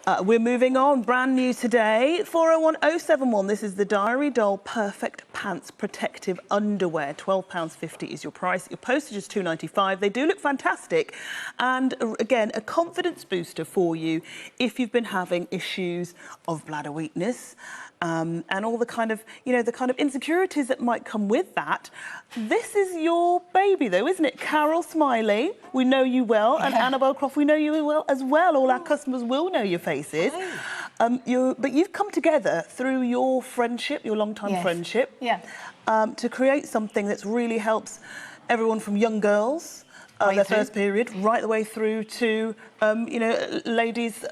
We're moving on, brand new today, 401071. This is the Diary Doll Perfect Pants Protective Underwear. £12.50 is your price. Your postage is £2.95. They do look fantastic. And again, a confidence booster for you if you've been having issues of bladder weakness. And all the kind of, the kind of insecurities that might come with that. This is your baby, though, isn't it? Carol Smiley, we know you well, and Annabel Croft, we know you well as well. All our customers will know your faces. But you've come together through your friendship, your long-time friendship, to create something that really helps everyone from young girls, their first period, right the way through to, ladies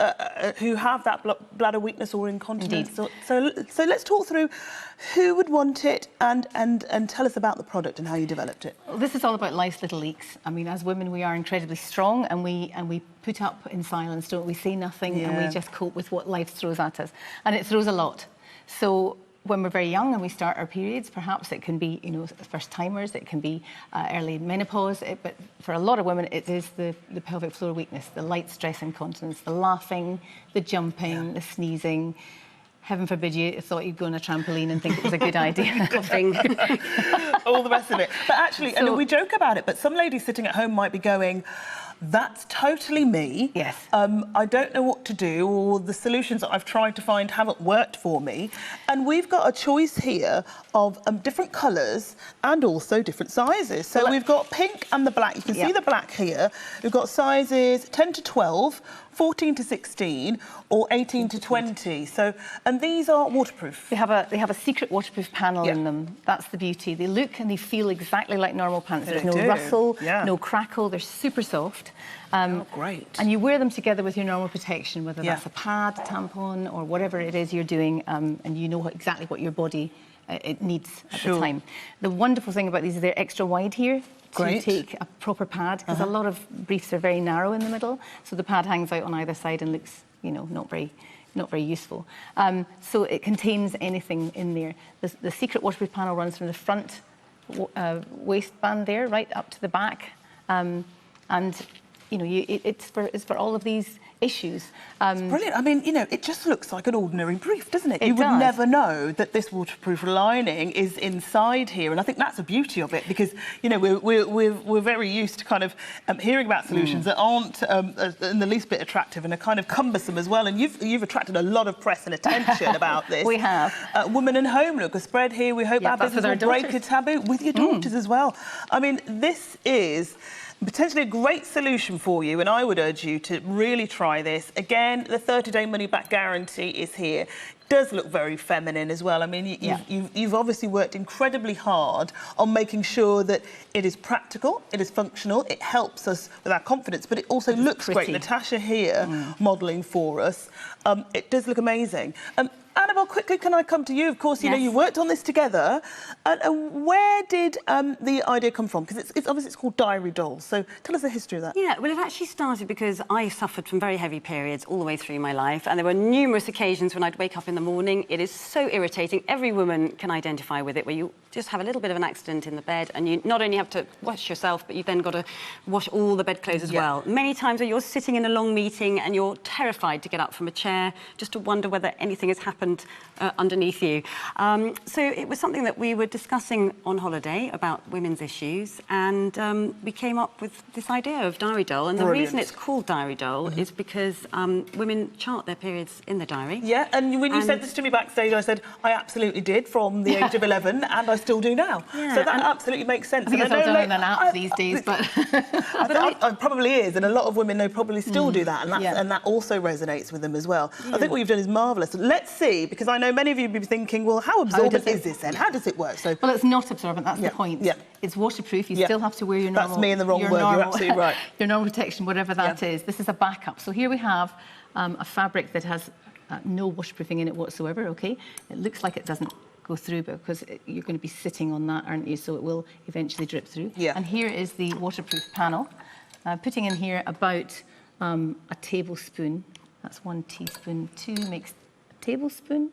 who have that bladder weakness or incontinence. So let's talk through who would want it and tell us about the product and how you developed it. Well, this is all about life's little leaks. I mean, as women, we are incredibly strong and we put up in silence, don't we? Say nothing and we just cope with what life throws at us. And it throws a lot. So when we're very young and we start our periods, perhaps it can be, first-timers, it can be early menopause, but for a lot of women, it is the pelvic floor weakness, the light stress incontinence, the laughing, the jumping, the sneezing. Heaven forbid you thought you'd go on a trampoline and think it was a good idea. Coughing. All the rest of it. But actually, and we joke about it, but some ladies sitting at home might be going, that's totally me. Yes. I don't know what to do, or the solutions that I've tried to find haven't worked for me. And we've got a choice here of different colours and also different sizes. So we've got pink and the black. You can see the black here. We've got sizes 10 to 12, 14 to 16, or 18 to 20. So, and these are waterproof. They have a secret waterproof panel in them. That's the beauty. They look and they feel exactly like normal pants. There's no rustle, no crackle. They're super soft. Great. And you wear them together with your normal protection, whether that's a pad, a tampon, or whatever it is you're doing, and you know exactly what your body it needs at the time. The wonderful thing about these is they're extra wide here to take a proper pad, because a lot of briefs are very narrow in the middle, so the pad hangs out on either side and looks, not very useful. So it contains anything in there. The secret waterproof panel runs from the front waistband there right up to the back, and it's for all of these issues. It's brilliant. I mean, it just looks like an ordinary brief, doesn't it? You would never know that this waterproof lining is inside here, and I think that's the beauty of it, because we're very used to kind of hearing about solutions that aren't in the least bit attractive and are kind of cumbersome as well. And you've attracted a lot of press and attention about this. We have. Women in Home, look, a spread here. We hope our business will break a taboo with your daughters as well. I mean, this is potentially a great solution for you, and I would urge you to really try this. Again, the 30-day money-back guarantee is here. It does look very feminine as well. I mean, you've obviously worked incredibly hard on making sure that it is practical, it is functional, it helps us with our confidence, but it also looks great. Natasha here modelling for us. It does look amazing. Annabel, quickly, can I come to you? Of course, you worked on this together. And where did the idea come from? Because it's obviously called Diary Dolls. So tell us the history of that. Yeah, well, it actually started because I suffered from very heavy periods all the way through my life, and there were numerous occasions when I'd wake up in the morning. It is so irritating. Every woman can identify with it, where you just have a little bit of an accident in the bed, and you not only have to wash yourself, but you've then got to wash all the bedclothes as well. Many times where you're sitting in a long meeting and you're terrified to get up from a chair, just to wonder whether anything has happened underneath you. So it was something that we were discussing on holiday about women's issues, and we came up with this idea of Diary Doll. And the reason it's called Diary Doll is because women chart their periods in the diary. Yeah, and when you said this to me backstage, I said I absolutely did from the age of 11, and I still do now. Yeah, so that absolutely makes sense. I think it's all done in an app these days, but it probably is, and a lot of women probably still do that, and that also resonates with them as well. I think what you've done is marvellous. Let's see, because I know many of you will be thinking, well, how absorbent is this then? How does it work? Well, it's not absorbent, that's the point. It's waterproof, you still have to wear your normal... That's me in the wrong word, you're absolutely right. Your normal protection, whatever that is. This is a backup. So here we have a fabric that has no waterproofing in it whatsoever, OK? It looks like it doesn't go through, because you're going to be sitting on that, aren't you? So it will eventually drip through. And here is the waterproof panel. Putting in here about a tablespoon. That's 1 teaspoon. 2 makes a tablespoon.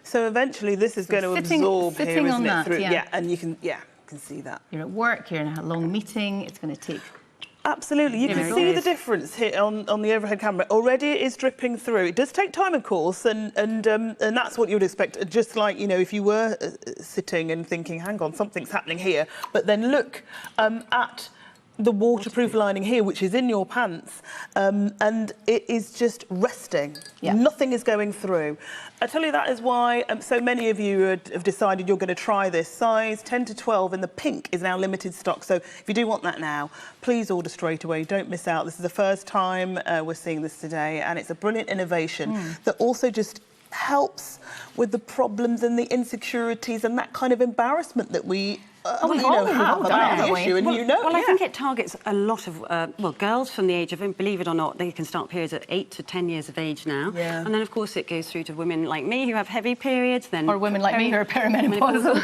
So eventually this is going to absorb here, isn't it? Through, yeah, and you can see that. You're at work, you're in a long meeting, it's going to take Absolutely. You can see the difference here on the overhead camera. Already it is dripping through. It does take time, of course, and that's what you would expect. Just like, you know, if you were sitting and thinking, hang on, something's happening here, but then look at the waterproof lining here, which is in your pants, and it is just resting. Yeah. Nothing is going through. I tell you, that is why so many of you have decided you're going to try this. Size 10 to 12 in the pink is now limited stock, so if you do want that now, please order straight away. Don't miss out. This is the first time we're seeing this today, and it's a brilliant innovation that also just helps with the problems and the insecurities and that kind of embarrassment that we have about the issue. And I think it targets a lot of girls from the age of, believe it or not, they can start periods at 8 to 10 years of age now. Yeah. And then, of course, it goes through to women like me who have heavy periods. Or women like me who are perimenopausal.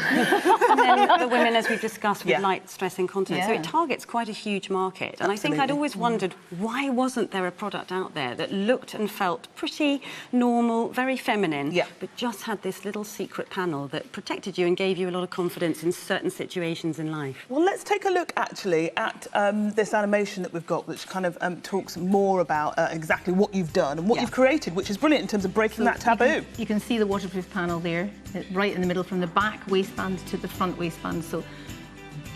And then the women, as we've discussed, with light, stress incontinence. So it targets quite a huge market. And I think I'd always wondered, why wasn't there a product out there that looked and felt pretty normal, very feminine, but just had this little secret panel that protected you and gave you a lot of confidence in certain situations in life? Well, let's take a look actually at this animation that we've got, which kind of talks more about exactly what you've done and what you've created, which is brilliant in terms of breaking that taboo. You can see the waterproof panel there, right in the middle, from the back waistband to the front waistband. So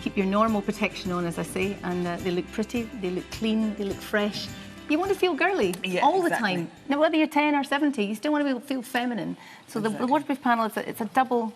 keep your normal protection on, as I say, and they look pretty, they look clean, they look fresh. You want to feel girly all the time. Now, whether you're 10 or 70, you still want to feel feminine. So the waterproof panel, it's a double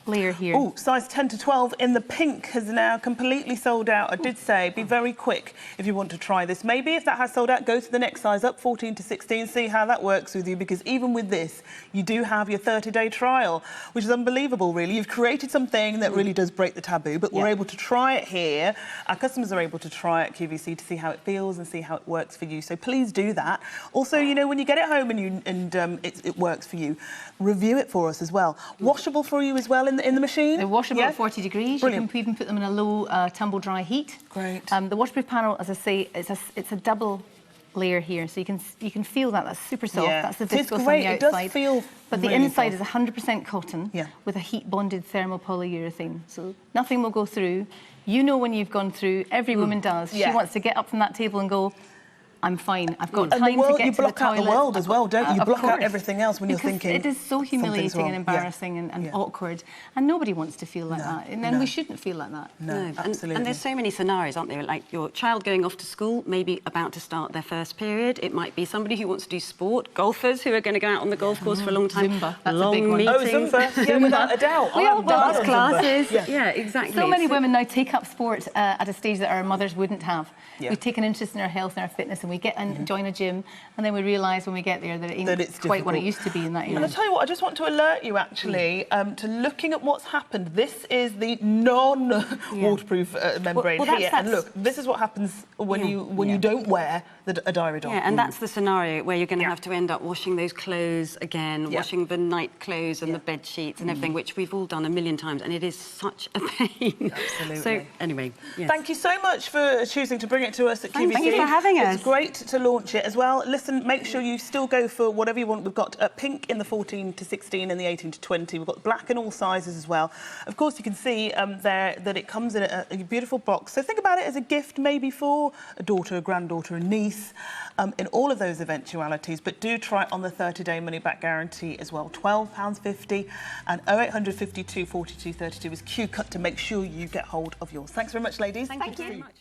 layer here. Oh, size 10 to 12 in the pink has now completely sold out. I did say be very quick if you want to try this. Maybe if that has sold out, go to the next size up, 14 to 16, see how that works with you, because even with this, you do have your 30-day trial, which is unbelievable, really. You've created something that really does break the taboo, but we're able to try it here. Our customers are able to try it at QVC to see how it feels and see how it works for you. So please do that. Also, you know, when you get it home and it works for you, review it for us as well. Washable for you as well in the machine? They're washable at 40 degrees. Brilliant. You can even put them in a low tumble dry heat. Great. The waterproof panel, as I say, it's a double layer here, so you can feel that's super soft. That's the viscose on the outside. It does feel but the inside is 100% cotton with a heat bonded thermal polyurethane, so nothing will go through. You know when you've gone through, every woman does. She wants to get up from that table and go, I'm fine. I've got time to get to the toilet. You block out the world as well, don't you? You block out everything else when you're thinking. It is so humiliating and embarrassing and awkward, and nobody wants to feel like that. And then we shouldn't feel like that. No, absolutely. And there's so many scenarios, aren't there? Like your child going off to school, maybe about to start their first period. It might be somebody who wants to do sport, golfers who are going to go out on the golf course for a long time. Zumba, that's a big one. Meetings. Oh, Zumba, yeah, without a doubt. We all dance classes. Yeah, exactly. So many women now take up sport at a stage that our mothers wouldn't have. We take an interest in our health and our fitness, and we get and join a gym, and then we realise when we get there that it ain't quite what it used to be in that area. And I'll tell you what, I just want to alert you actually to looking at what's happened. This is the non-waterproof membrane here, and look, this is what happens when you don't wear a diary doll. Yeah, and that's the scenario where you're going to have to end up washing those clothes again, washing the night clothes and the bed sheets and everything, which we've all done a million times, and it is such a pain. Absolutely. So anyway, thank you so much for choosing to bring it to us at QVC. Thank you for having us. It's great to launch it as well. Listen, make sure you still go for whatever you want. We've got pink in the 14 to 16 and the 18 to 20. We've got black in all sizes as well. Of course, you can see there that it comes in a beautiful box. So think about it as a gift maybe for a daughter, a granddaughter, a niece, in all of those eventualities. But do try it on the 30-day money-back guarantee as well. £12.50 and 0800 52 42 32 is Q-Cut to make sure you get hold of yours. Thanks very much, ladies. Thank you very much.